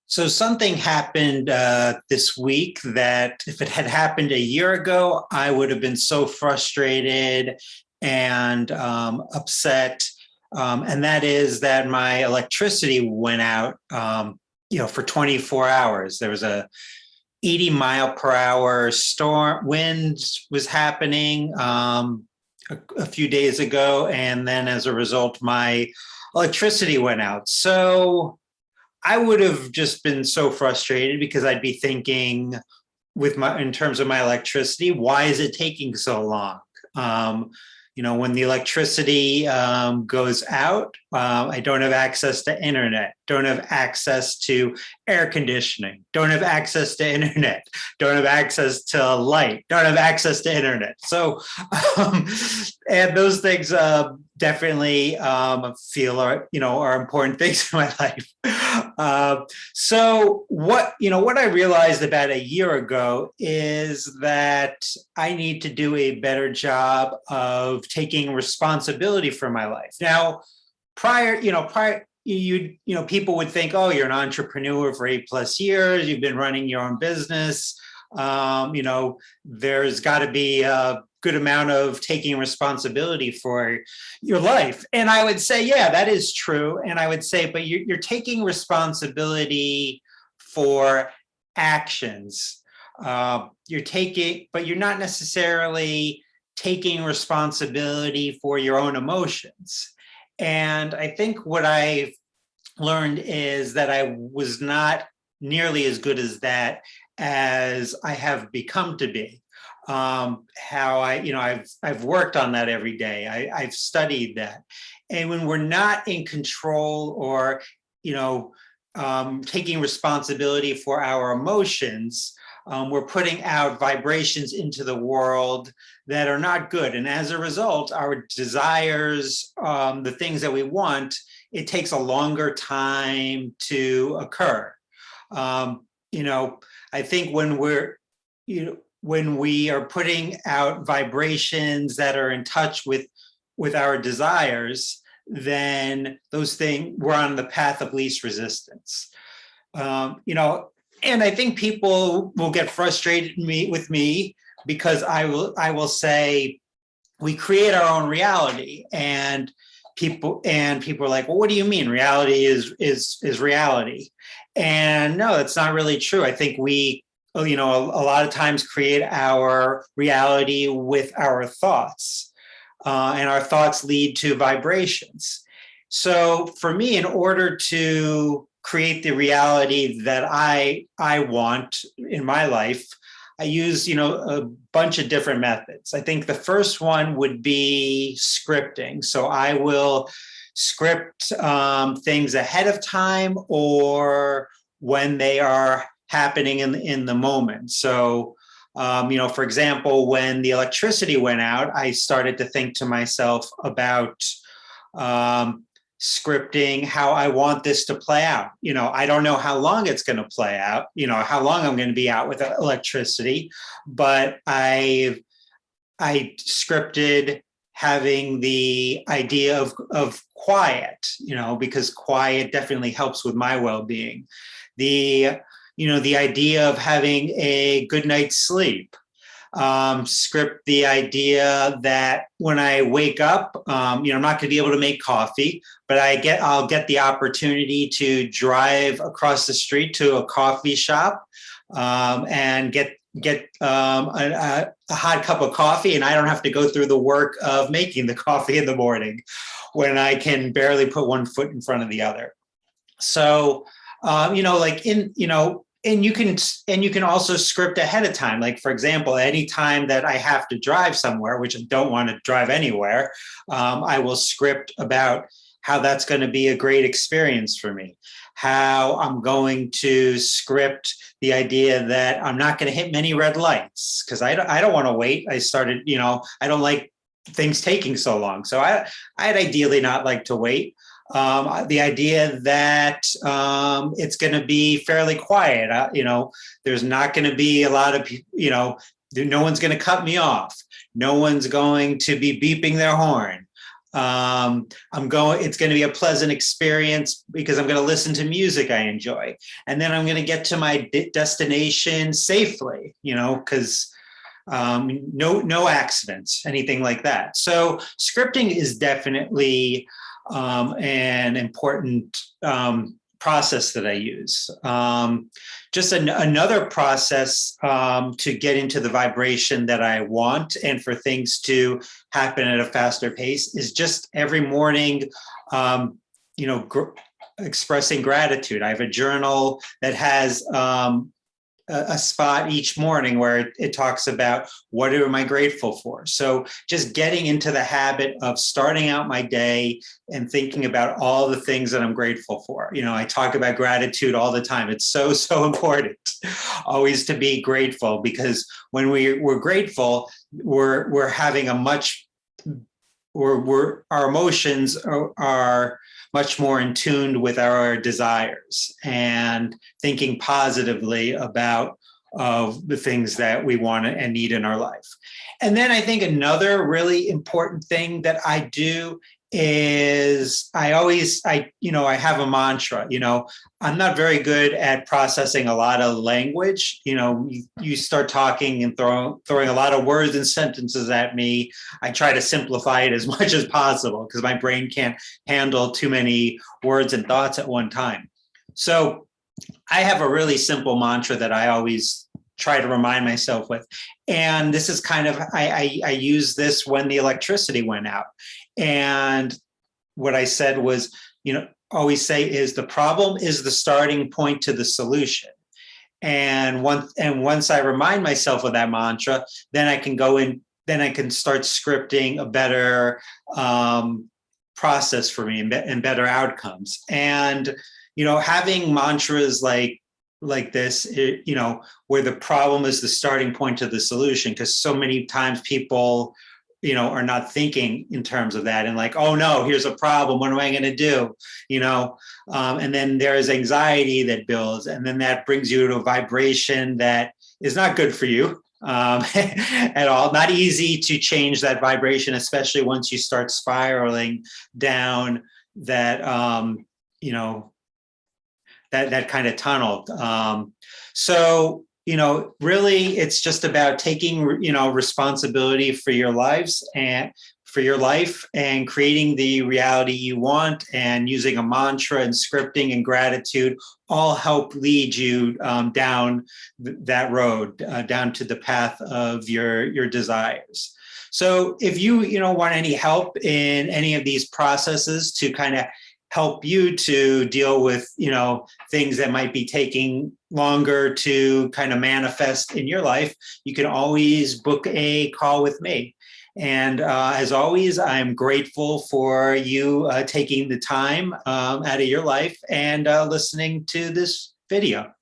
So something happened this week that if it had happened a year ago, I would have been so frustrated and upset. And that is that my electricity went out, for 24 hours. There was a 80-mile-per-hour storm wind was happening a few days ago. And then as a result, my electricity went out. So I would have just been so frustrated because I'd be thinking in terms of my electricity, why is it taking so long? Um, when the electricity goes out, I don't have access to internet, don't have access to air conditioning, don't have access to internet, don't have access to light, don't have access to internet. So, and those things definitely feel are important things in my life. So what I realized about a year ago is that I need to do a better job of taking responsibility for my life. Now, people would think, oh, you're an entrepreneur for 8+ years, you've been running your own business. There's got to be a good amount of taking responsibility for your life. And I would say, yeah, that is true. And I would say, but you're taking responsibility for actions. But you're not necessarily taking responsibility for your own emotions. And I think what I've learned is that I was not nearly as good as that as I have become to be. I've worked on that every day. I've studied that. And when we're not in control or, taking responsibility for our emotions, we're putting out vibrations into the world that are not good. And as a result, our desires, the things that we want, it takes a longer time to occur. I think when we are putting out vibrations that are in touch with our desires, then those things, we're on the path of least resistance. And I think people will get frustrated with me because I will say we create our own reality, and people are like, well, what do you mean reality is reality? And no, that's not really true. I think we, a lot of times create our reality with our thoughts, and our thoughts lead to vibrations. So for me, in order to create the reality that I want in my life, I use, a bunch of different methods. I think the first one would be scripting. So I will script things ahead of time or when they are happening in the moment. So, for example, when the electricity went out, I started to think to myself about scripting how I want this to play out. I don't know how long it's going to play out, how long I'm going to be out with electricity, but I scripted having the idea of quiet, because quiet definitely helps with my well-being. The idea of having a good night's sleep. Script the idea that when I wake up, I'm not going to be able to make coffee, but I'll get the opportunity to drive across the street to a coffee shop and get a hot cup of coffee, and I don't have to go through the work of making the coffee in the morning when I can barely put one foot in front of the other. So, and you can also script ahead of time. Like, for example, any time that I have to drive somewhere, which I don't want to drive anywhere, I will script about how that's going to be a great experience for me, how I'm going to script the idea that I'm not going to hit many red lights because I don't want to wait. I don't like things taking so long. So I'd ideally not like to wait. The idea that it's going to be fairly quiet, there's not going to be a lot of, no one's going to cut me off. No one's going to be beeping their horn. It's going to be a pleasant experience because I'm going to listen to music I enjoy. And then I'm going to get to my destination safely, because no accidents, anything like that. So scripting is definitely an important process that I use. Just another process to get into the vibration that I want and for things to happen at a faster pace is just every morning, expressing gratitude. I have a journal that has a spot each morning where it talks about what am I grateful for. So just getting into the habit of starting out my day and thinking about all the things that I'm grateful for. I talk about gratitude all the time. It's so, so important always to be grateful, because when we're grateful, we're having our emotions are much more in tune with our desires and thinking positively about the things that we want and need in our life. And then I think another really important thing that I do is I have a mantra. I'm not very good at processing a lot of language. You start talking and throwing a lot of words and sentences at me. I try to simplify it as much as possible because my brain can't handle too many words and thoughts at one time. So I have a really simple mantra that I always try to remind myself with. And this is kind of, I used this when the electricity went out. And what I said was, always say is the problem is the starting point to the solution. And once I remind myself of that mantra, then I can start scripting a better process for me and better outcomes. And, having mantras like this, where the problem is the starting point to the solution, because so many times people, are not thinking in terms of that and like, oh no, here's a problem. What am I going to do? And then there is anxiety that builds, and then that brings you to a vibration that is not good for you at all. Not easy to change that vibration, especially once you start spiraling down that, that kind of tunnel. So, really it's just about taking, responsibility for your lives and for your life and creating the reality you want, and using a mantra and scripting and gratitude all help lead you down that road, down to the path of your desires. So if you, want any help in any of these processes to kind of help you to deal with, things that might be taking longer to kind of manifest in your life, you can always book a call with me. And as always, I'm grateful for you taking the time out of your life and listening to this video.